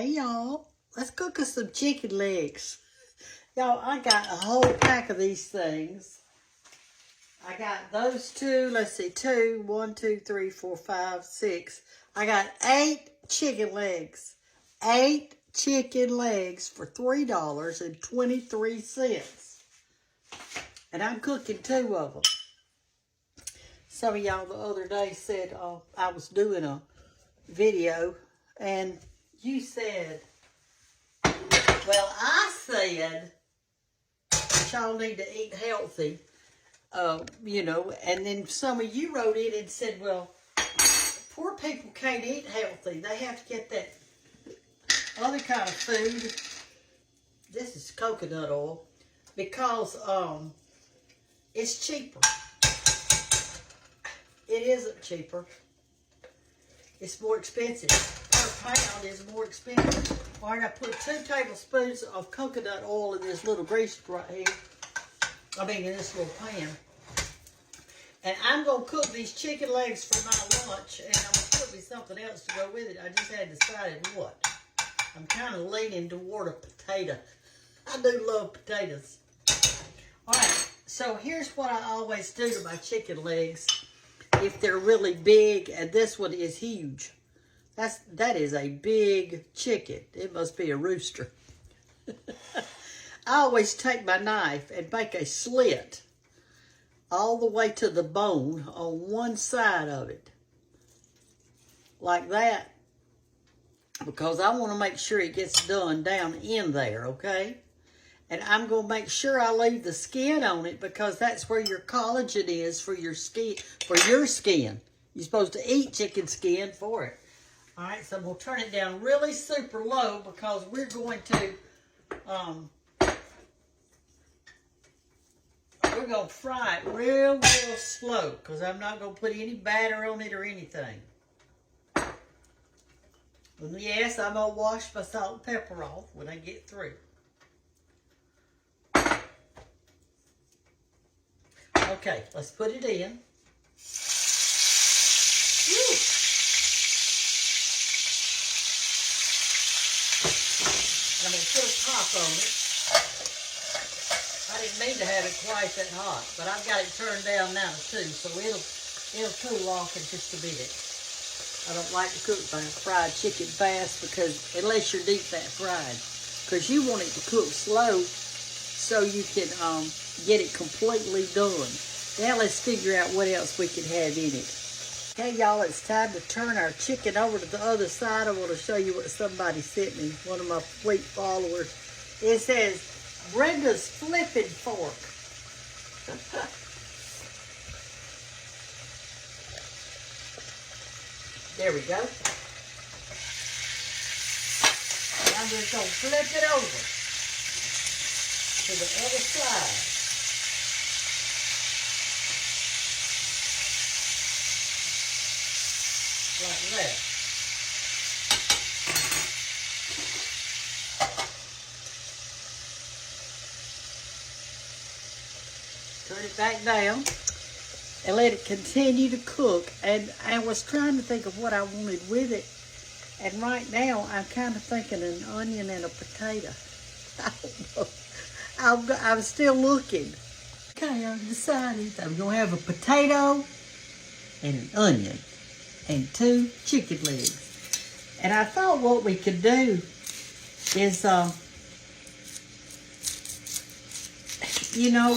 Hey y'all, let's cook us some chicken legs. Y'all, I got a whole pack of these things. I got those two, let's see, 2, 1, 2, 3, 4, 5, 6. I got 8 chicken legs. 8 chicken legs for $3.23. And I'm cooking 2 of them. Some of y'all the other day said I was doing a video and you said, well, I said y'all need to eat healthy, you know, and then some of you wrote in and said, well, poor people can't eat healthy. They have to get that other kind of food. This is coconut oil because it's cheaper. It isn't cheaper. It's more expensive. Per pound is more expensive. All right, I put 2 tablespoons of coconut oil in this little grease right here. I mean, in this little pan. And I'm going to cook these chicken legs for my lunch, and I'm going to cook me something else to go with it. I just hadn't decided what. I'm kind of leaning toward a potato. I do love potatoes. All right, so here's what I always do to my chicken legs if they're really big, and this one is huge. That is a big chicken. It must be a rooster. I always take my knife and make a slit all the way to the bone on one side of it. Like that. Because I want to make sure it gets done down in there, okay? And I'm going to make sure I leave the skin on it because that's where your collagen is for your skin. You're supposed to eat chicken skin for it. All right, so I'm going to turn it down really super low because we're going to fry it real slow because I'm not going to put any batter on it or anything. And yes, I'm going to wash my salt and pepper off when I get through. Okay, let's put it in. Woo. I'm going to put a top on it. I didn't mean to have it quite that hot, but I've got it turned down now too, so it'll cool off in just a minute. I don't like to cook my fried chicken fast because unless you're deep fat fried, because you want it to cook slow so you can get it completely done. Now let's figure out what else we can have in it. Okay, y'all, it's time to turn our chicken over to the other side. I want to show you what somebody sent me, one of my fleet followers. It says, Brenda's flipping fork. There we go. I'm just going to flip it over to the other side. Like that. Turn it back down and let it continue to cook. And I was trying to think of what I wanted with it. And right now, I'm kind of thinking an onion and a potato. I don't know. I'm still looking. Okay, I've decided I'm going to have a potato and an onion and 2 chicken legs. And I thought what we could do is, you know,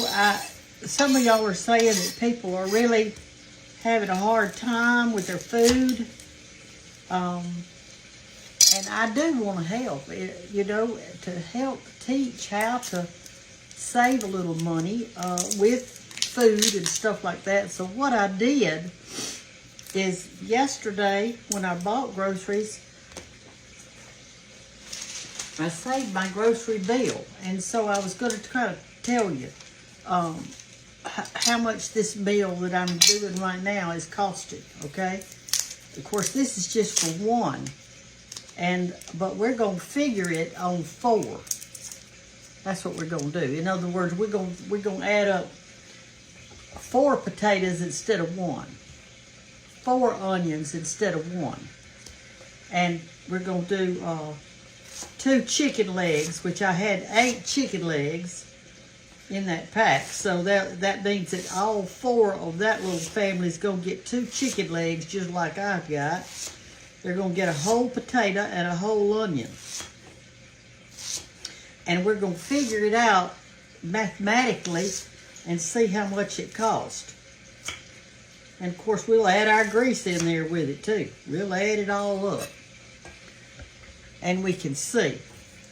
some of y'all are saying that people are really having a hard time with their food. And I do want to help, you know, to help teach how to save a little money with food and stuff like that. So what I did is yesterday when I bought groceries, I saved my grocery bill. And so I was going to kind of tell you how much this meal that I'm doing right now is costing, okay? Of course, this is just for 1. But we're going to figure it on 4. That's what we're going to do. In other words, we're going to add up 4 potatoes instead of 1. 4 onions instead of 1. And we're going to do 2 chicken legs, which I had 8 chicken legs in that pack. So that means that all 4 of that little family is going to get 2 chicken legs just like I've got. They're going to get a whole potato and a whole onion. And we're going to figure it out mathematically and see how much it costs. And of course, we'll add our grease in there with it too. We'll add it all up. And we can see.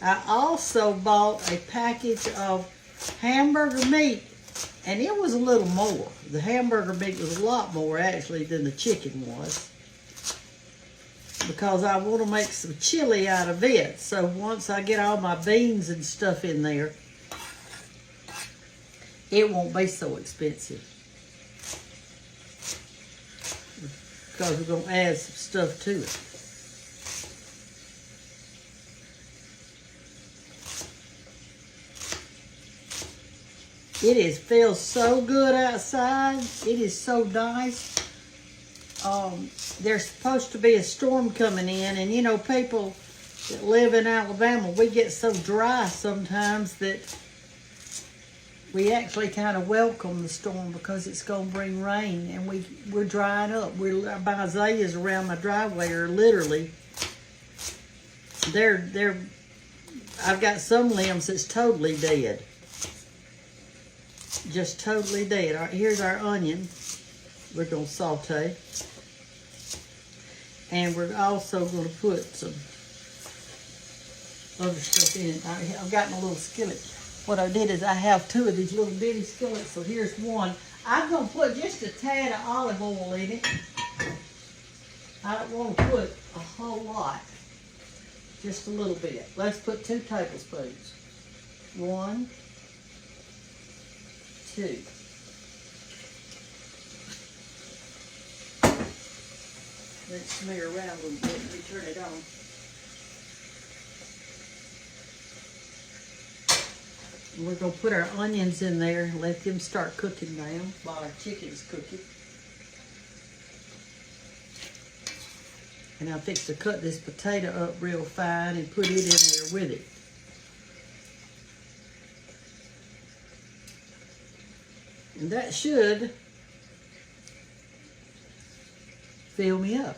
I also bought a package of hamburger meat, and it was a little more. The hamburger meat was a lot more actually than the chicken was, because I want to make some chili out of it. So once I get all my beans and stuff in there, it won't be so expensive, because we're going to add some stuff to it. It feels so good outside. It is so nice. There's supposed to be a storm coming in, and you know, people that live in Alabama, we get so dry sometimes that we actually kind of welcome the storm because it's going to bring rain, and we're drying up. My azaleas around my driveway are literally, I've got some limbs that's totally dead. Just totally dead. All right, here's our onion. We're going to saute. And we're also going to put some other stuff in it. I've got my little skillet. What I did is I have 2 of these little bitty skillets. So here's one. I'm going to put just a tad of olive oil in it. I don't want to put a whole lot. Just a little bit. Let's put 2 tablespoons. 1, 2. Let's smear around a little bit and we turn it on. And we're going to put our onions in there and let them start cooking down while our chicken's cooking. And I'll fix to cut this potato up real fine and put it in there with it. And that should fill me up.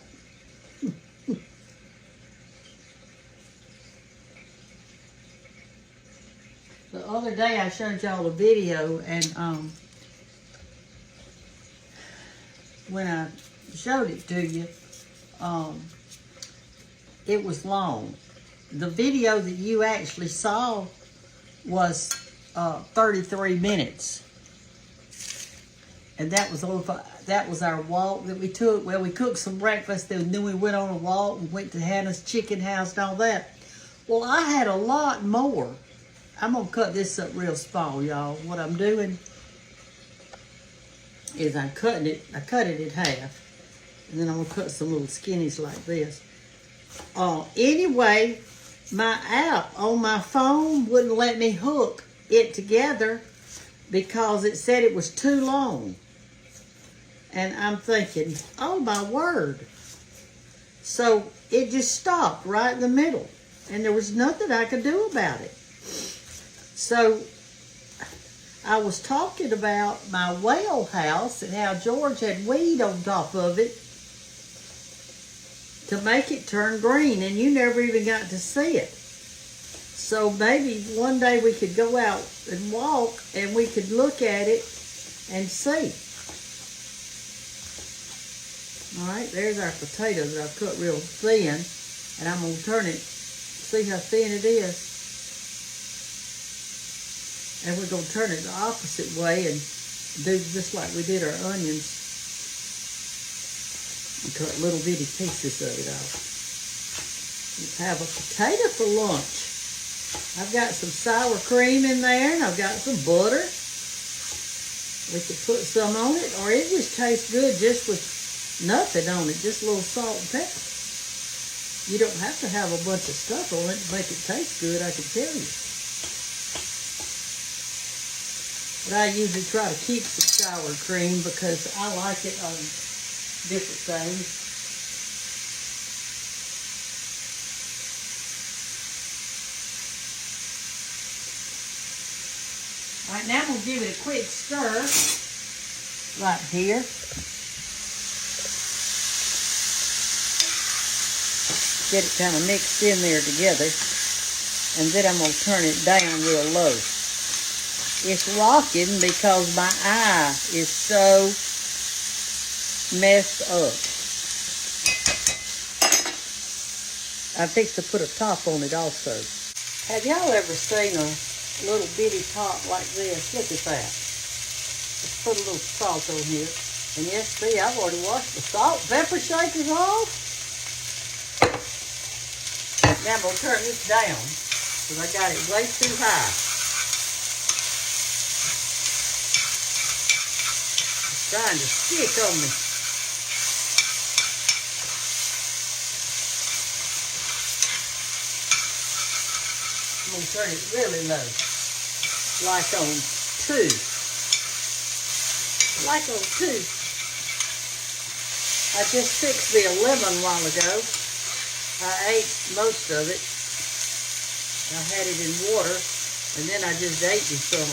The other day I showed y'all a video, and when I showed it to you, it was long. The video that you actually saw was 33 minutes. And that was our walk that we took. Well, we cooked some breakfast, and then we went on a walk and went to Hannah's chicken house and all that. Well, I had a lot more. I'm going to cut this up real small, y'all. What I'm doing is I cut it in half. And then I'm going to cut some little skinnies like this. Anyway, my app on my phone wouldn't let me hook it together because it said it was too long. And I'm thinking, oh my word. So it just stopped right in the middle. And there was nothing I could do about it. So I was talking about my whale house and how George had weed on top of it to make it turn green, and you never even got to see it. So maybe one day we could go out and walk and we could look at it and see. All right, there's our potatoes that I've cut real thin, and I'm going to turn it, see how thin it is. And we're going to turn it the opposite way and do just like we did our onions. And cut little bitty pieces of it off. Let's have a potato for lunch. I've got some sour cream in there, and I've got some butter. We could put some on it, or it just tastes good just with nothing on it, just a little salt and pepper. You don't have to have a bunch of stuff on it to make it taste good, I can tell you. But I usually try to keep some sour cream because I like it on different things. All right, now I'm going to give it a quick stir right here. Get it kind of mixed in there together. And then I'm going to turn it down real low. It's rocking because my eye is so messed up. I fixed to put a top on it also. Have y'all ever seen a little bitty pot like this? Look at that. Let's put a little salt on here. And yes, see, I've already washed the salt pepper shakers off. Now I'm going to turn this down because I got it way too high. It's trying to stick on me. I'm going to turn it really low. Like on 2. Like on 2. I just fixed the lemon a while ago. I ate most of it. I had it in water, and then I just ate me some.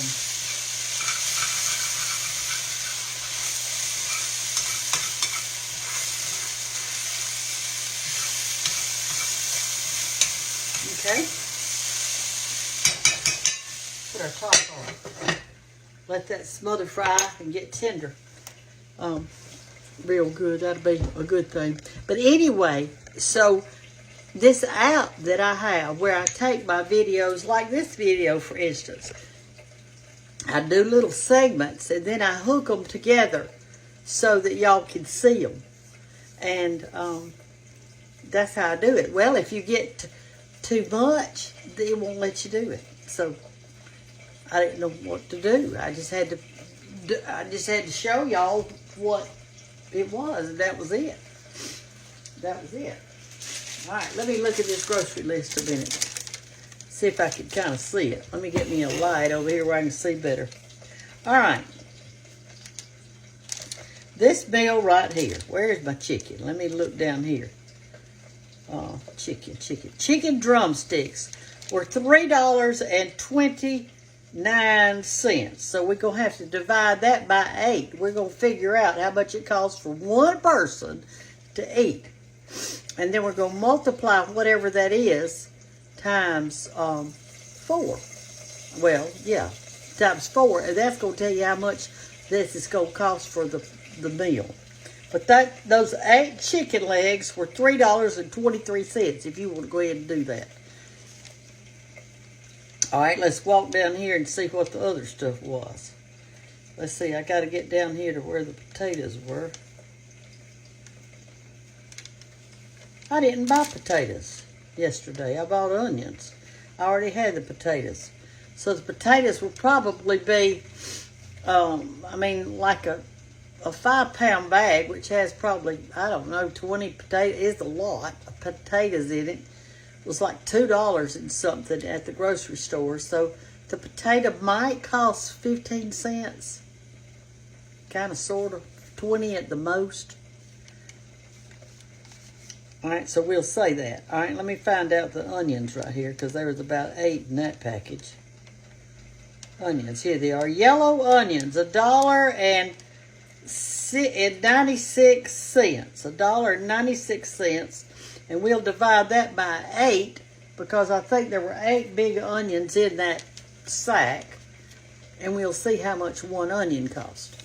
Okay. Put our top on. Let that smother fry and get tender. Real good. That'll be a good thing. But anyway, so this app that I have where I take my videos, like this video for instance, I do little segments and then I hook them together so that y'all can see them. And that's how I do it. Well, if you get too much, they won't let you do it. So I didn't know what to do. I just had to show y'all what it was, and that was it. That was it. All right, let me look at this grocery list a minute. See if I can kind of see it. Let me get me a light over here where I can see better. All right. This meal right here. Where's my chicken? Let me look down here. Chicken drumsticks were $3.29. So we're going to have to divide that by 8. We're going to figure out how much it costs for one person to eat. And then we're going to multiply whatever that is times 4. Well, yeah, times 4. And that's going to tell you how much this is going to cost for the meal. But those 8 chicken legs were $3.23 if you want to go ahead and do that. All right, let's walk down here and see what the other stuff was. Let's see, I got to get down here to where the potatoes were. I didn't buy potatoes yesterday. I bought onions. I already had the potatoes. So the potatoes will probably be, like a 5-pound bag, which has probably, I don't know, 20 potatoes. It's a lot of potatoes in it. It was like $2 and something at the grocery store. So the potato might cost 15 cents. Kind of, sort of, 20 at the most. All right, so we'll say that. All right, let me find out the onions right here because there was about 8 in that package. Onions, here they are. Yellow onions, $1.96. $1.96. And we'll divide that by 8 because I think there were 8 big onions in that sack. And we'll see how much one onion cost.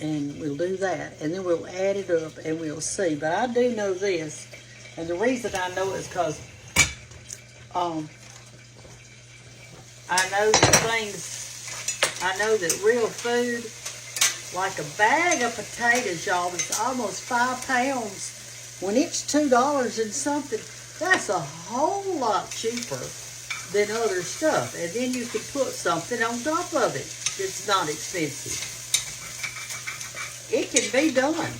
And we'll do that. And then we'll add it up and we'll see. But I do know this. And the reason I know is because I know that real food, like a bag of potatoes, y'all, that's almost 5 pounds, when it's $2 and something, that's a whole lot cheaper than other stuff. And then you can put something on top of it that's not expensive. It can be done,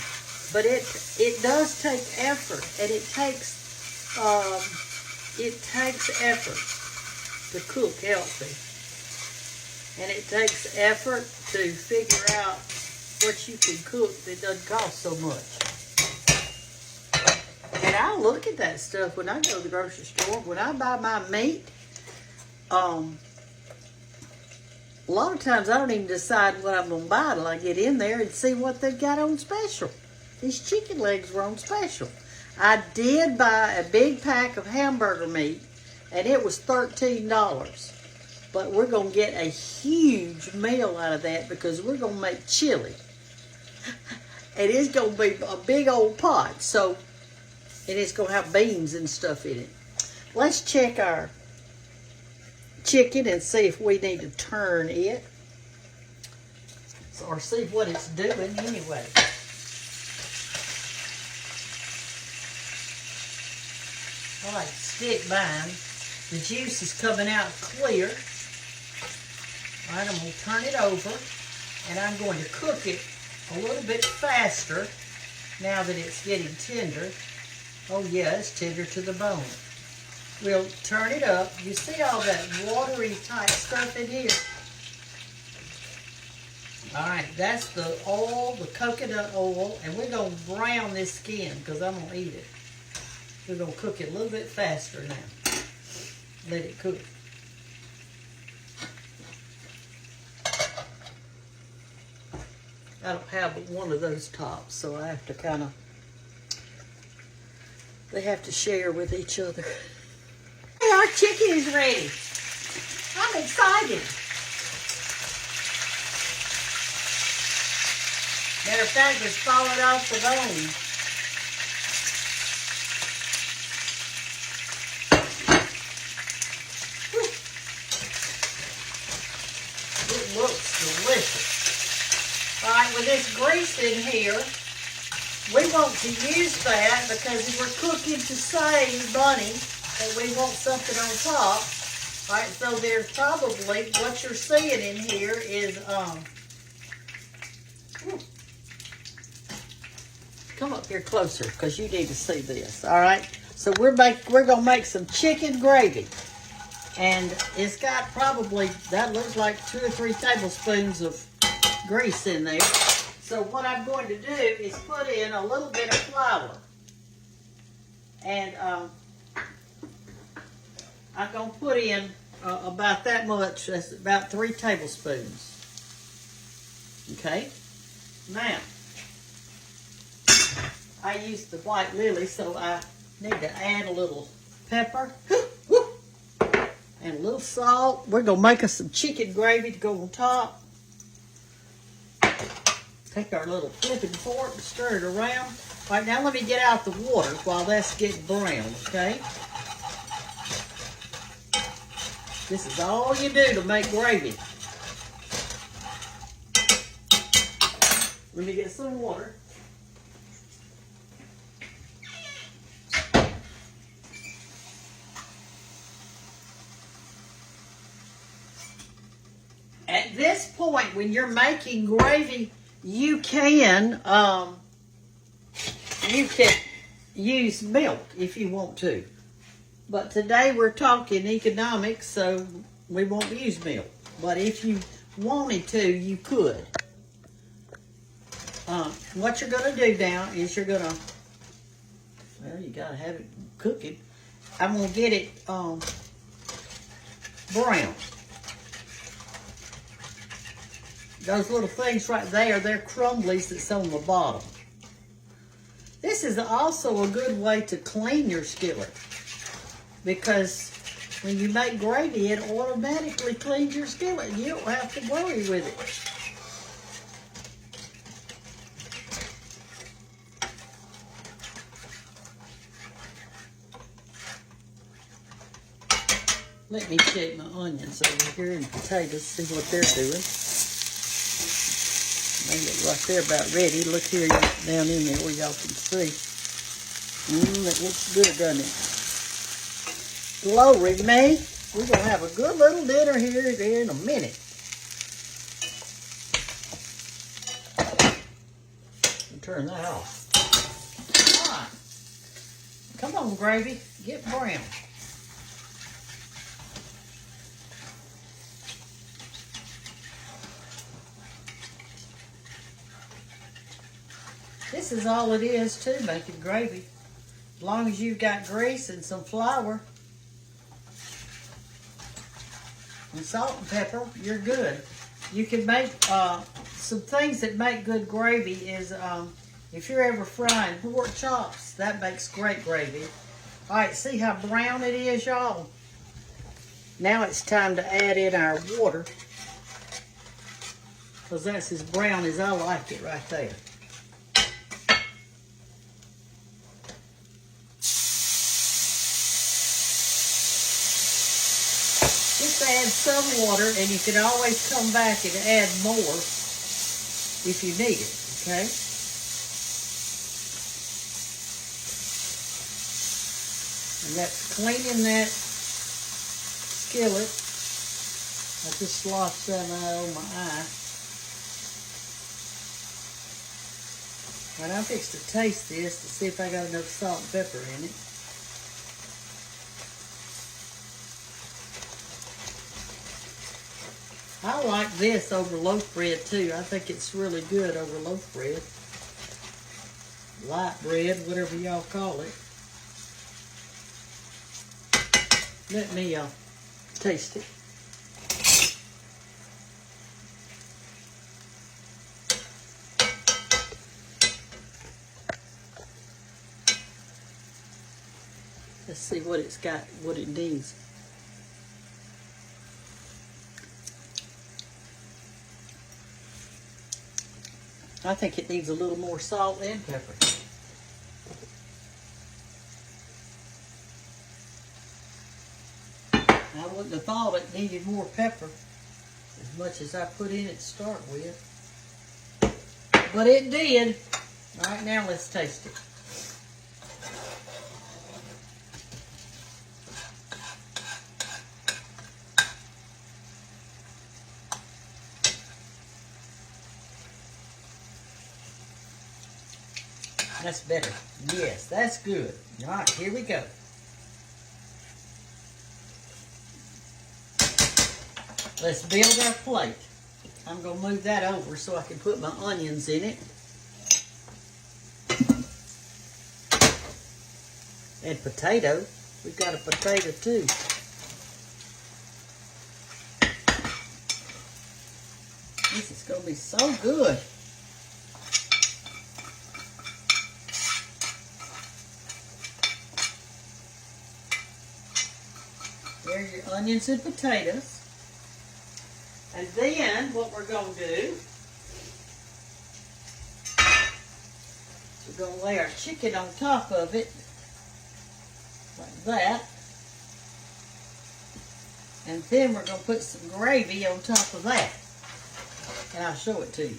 but it does take effort, and it takes effort to cook healthy. And it takes effort to figure out what you can cook that doesn't cost so much. And I don't look at that stuff when I go to the grocery store. When I buy my meat, a lot of times I don't even decide what I'm going to buy till I get in there and see what they've got on special. These chicken legs were on special. I did buy a big pack of hamburger meat, and it was $13. But we're going to get a huge meal out of that because we're going to make chili. And it's going to be a big old pot. So, and it's going to have beans and stuff in it. Let's check our chicken and see if we need to turn it. Or see what it's doing anyway. I like stick mine. The juice is coming out clear. All right, I'm going to turn it over, and I'm going to cook it a little bit faster now that it's getting tender. Oh yeah, it's tender to the bone. We'll turn it up. You see all that watery type stuff in here? All right, that's the oil, the coconut oil, and we're going to brown this skin because I'm going to eat it. We're going to cook it a little bit faster now. Let it cook. I don't have one of those tops, so I have to kind of, they have to share with each other. Hey, our chicken is ready. I'm excited. Matter of fact, it's falling off the bone. It looks delicious. All right, with this grease in here, we want to use that because we're cooking to save money, and we want something on top. All right, so there's probably, what you're seeing in here is, come up here closer because you need to see this. All right, so we're gonna make some chicken gravy, and it's got probably, that looks like 2 or 3 tablespoons of grease in there. So what I'm going to do is put in a little bit of flour, and I'm going to put in about that much. That's about 3 tablespoons. Okay, now I used the white lily, so I need to add a little pepper and a little salt. We're going to make us some chicken gravy to go on top. Take our little flipping fork and stir it around. All right, now let me get out the water while that's getting browned, okay? This is all you do to make gravy. Let me get some water. At this point, when you're making gravy, you can use milk if you want to. But today we're talking economics, so we won't use milk. But if you wanted to, you could. What you're going to do now is you're going to, well, you got to have it cooking. I'm going to get it brown. Those little things right there, they're crumblies that's on the bottom. This is also a good way to clean your skillet, because when you make gravy, it automatically cleans your skillet. You don't have to worry with it. Let me check my onions over here and potatoes, see what they're doing. They look like they're about ready. Look here down in there where y'all can see. That looks good, doesn't it? Glory me. We're going to have a good little dinner here in a minute. I'll turn that off. All right. Come on, gravy. Get brown. This is all it is, too, making gravy. As long as you've got grease and some flour and salt and pepper, you're good. You can make some things that make good gravy is if you're ever frying pork chops, that makes great gravy. All right, see how brown it is, y'all? Now it's time to add in our water, because that's as brown as I like it right there. Just add some water, and you can always come back and add more if you need it, okay? And that's cleaning that skillet. I just sloshed some on my eye. And I'm fixing to taste this to see if I got enough salt and pepper in it. I like this over loaf bread too. I think it's really good over loaf bread. Light bread, whatever y'all call it. Let me taste it. Let's see what it's got, what it needs. I think it needs a little more salt and pepper. I wouldn't have thought it needed more pepper as much as I put in it to start with. But it did. All right, now let's taste it. That's better. Yes, that's good. All right, here we go. Let's build our plate. I'm going to move that over so I can put my onions in it. And potato. We've got a potato too. This is going to be so good. There's your onions and potatoes. And then what we're going to do, we're going to lay our chicken on top of it, like that. And then we're going to put some gravy on top of that. And I'll show it to you.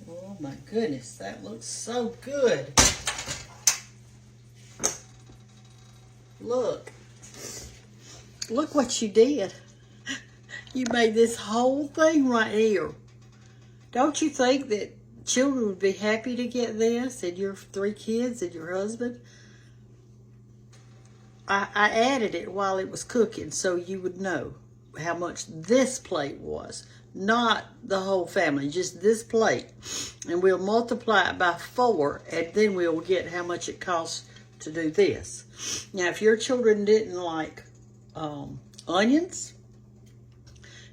Oh my goodness, that looks so good. Look. Look what you did. You made this whole thing right here. Don't you think that children would be happy to get this, and your 3 kids and your husband? I added it while it was cooking so you would know how much this plate was. Not the whole family, just this plate. And we'll multiply it by 4, and then we'll get how much it costs to do this. Now, if your children didn't like onions,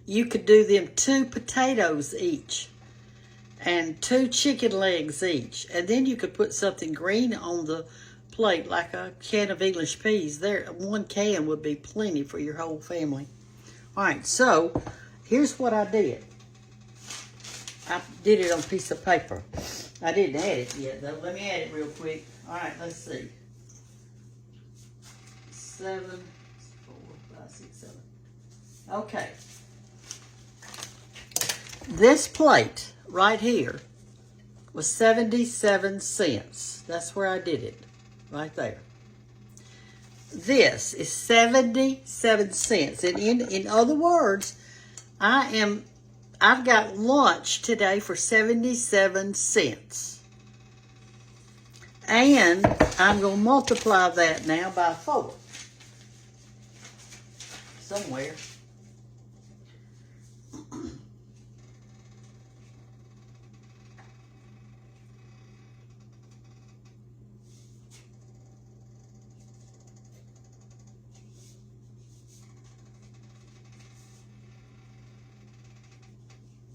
you could do them 2 potatoes each and 2 chicken legs each. And then you could put something green on the plate, like a can of English peas. There, 1 can would be plenty for your whole family. All right, so here's what I did. I did it on a piece of paper. I didn't add it yet, though. Let me add it real quick. All right, let's see. 7, 4, 5, 6, 7. Okay. This plate right here was 77 cents. That's where I did it, right there. This is 77 cents. And in other words, I've got lunch today for 77 cents. And I'm going to multiply that now by 4. Somewhere.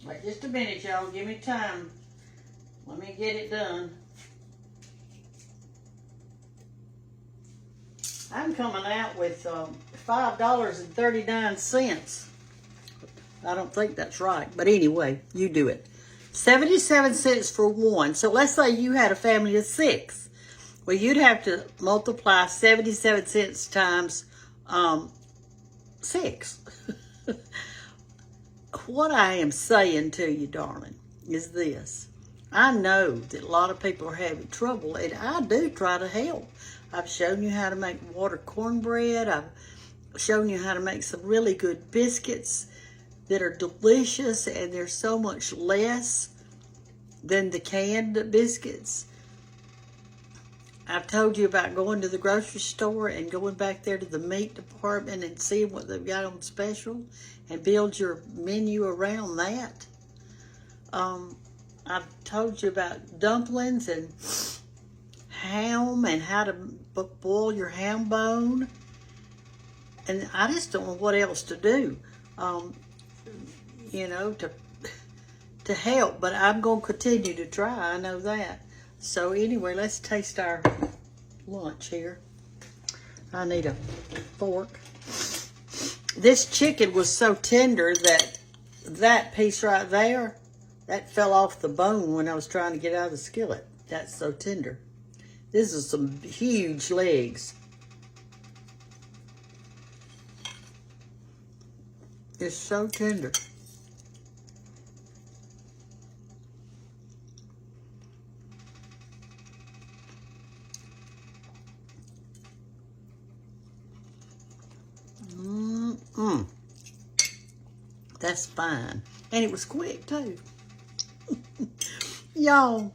Wait just a minute, y'all. Give me time. Let me get it done. I'm coming out with $5.39. I don't think that's right. But anyway, you do it. 77 cents for one. So let's say you had a family of 6. Well, you'd have to multiply 77 cents times 6. What I am saying to you, darling, is this. I know that a lot of people are having trouble, and I do try to help. I've shown you how to make water cornbread. I've shown you how to make some really good biscuits that are delicious, and they're so much less than the canned biscuits. I've told you about going to the grocery store and going back there to the meat department and seeing what they've got on special and build your menu around that. I've told you about dumplings and ham and how to boil your ham bone. And I just don't know what else to do, you know, to help. But I'm going to continue to try. I know that. So anyway, let's taste our lunch here. I need a fork. This chicken was so tender that that piece right there, that fell off the bone when I was trying to get out of the skillet. That's so tender. This is some huge legs. It's so tender. That's fine. And it was quick, too. Y'all,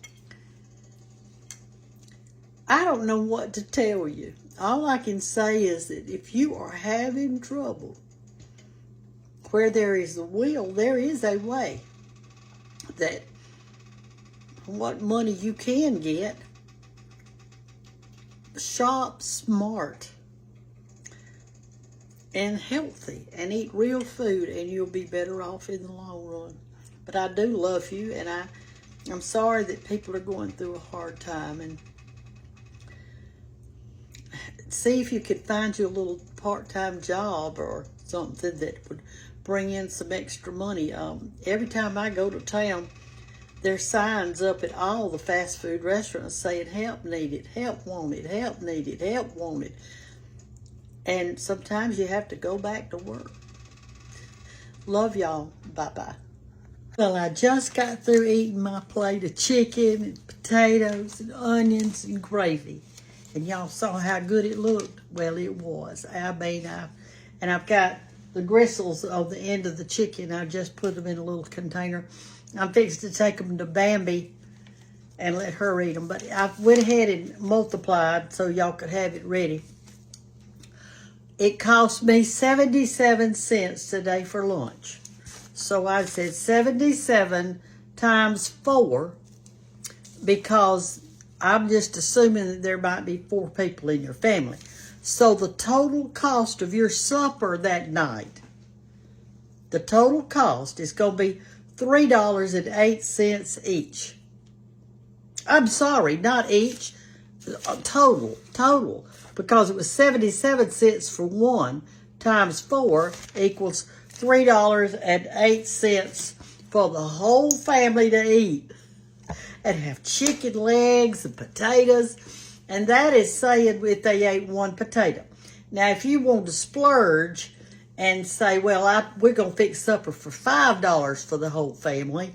I don't know what to tell you. All I can say is that if you are having trouble, where there is a will, there is a way. That what money you can get, shop smart and healthy and eat real food, and you'll be better off in the long run. But I do love you, and I'm sorry that people are going through a hard time. And see if you could find you a little part-time job or something that would bring in some extra money. Every time I go to town, there's signs up at all the fast food restaurants saying help needed, help wanted, help needed, help wanted. And sometimes you have to go back to work. Love y'all. Bye-bye. Well, I just got through eating my plate of chicken and potatoes and onions and gravy. And y'all saw how good it looked. Well, it was. I mean, and I've got the gristles on the end of the chicken. I just put them in a little container. I'm fixing to take them to Bambi and let her eat them. But I went ahead and multiplied so y'all could have it ready. It cost me 77 cents today for lunch. So I said 77 times 4 because I'm just assuming that there might be 4 people in your family. So the total cost of your supper that night, the total cost is going to be $3.08 each. I'm sorry, not each, total. Because it was 77 cents for one times 4 equals $3.08 for the whole family to eat. And have chicken legs and potatoes. And that is saying if they ate one potato. Now, if you want to splurge and say, well, we're going to fix supper for $5 for the whole family,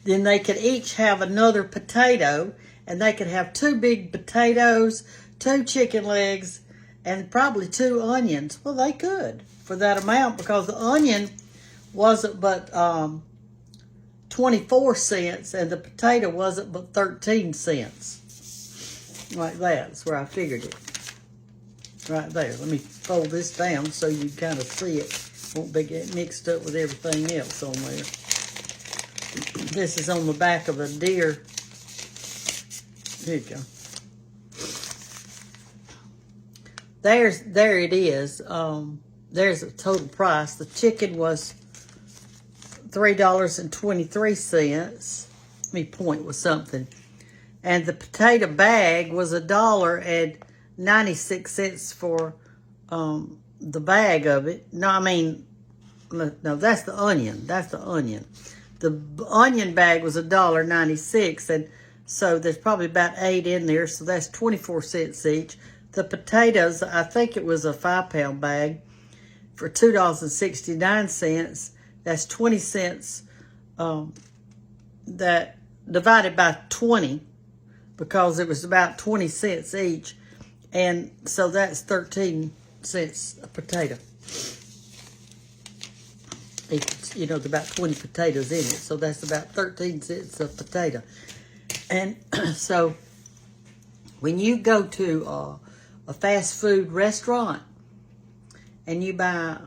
then they could each have another potato, and they could have 2 big potatoes, 2 chicken legs, and probably 2 onions. Well, they could for that amount because the onion wasn't but 24 cents and the potato wasn't but 13 cents. Like that. That's where I figured it. Right there. Let me fold this down so you kind of see it. Won't be get mixed up with everything else on there. This is on the back of a deer. Here you go. There it is. There's a total price. The chicken was $3.23. Let me point with something. And the potato bag was $1.96 for the bag of it. No, I mean, no, that's the onion. That's the onion. The onion bag was $1.96, and so there's probably about 8 in there, so that's 24 cents each. The potatoes, I think it was a 5-pound bag for $2.69. That's 20 cents. That divided by 20, because it was about 20 cents each, and so that's 13 cents a potato. You know, about 20 potatoes in it, so that's about 13 cents a potato. And so when you go to a fast food restaurant and you buy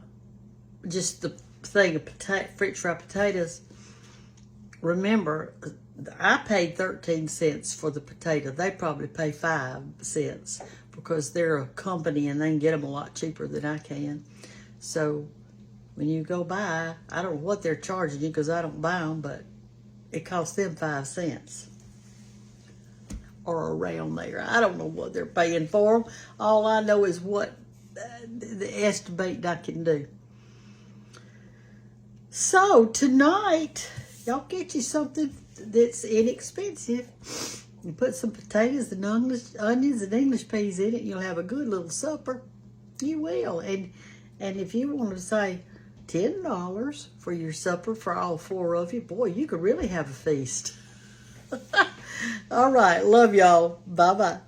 just the thing of French fried potatoes, remember, I paid 13 cents for the potato. They probably pay 5 cents because they're a company and they can get them a lot cheaper than I can. So when you go buy, I don't know what they're charging you because I don't buy them, but it costs them 5 cents or around there. I don't know what they're paying for them. All I know is what the estimate I can do. So tonight, y'all get you something that's inexpensive. You put some potatoes and onions and English peas in it, and you'll have a good little supper. You will. And if you want to say $10 for your supper for all 4 of you, boy, you could really have a feast. All right. Love y'all. Bye-bye.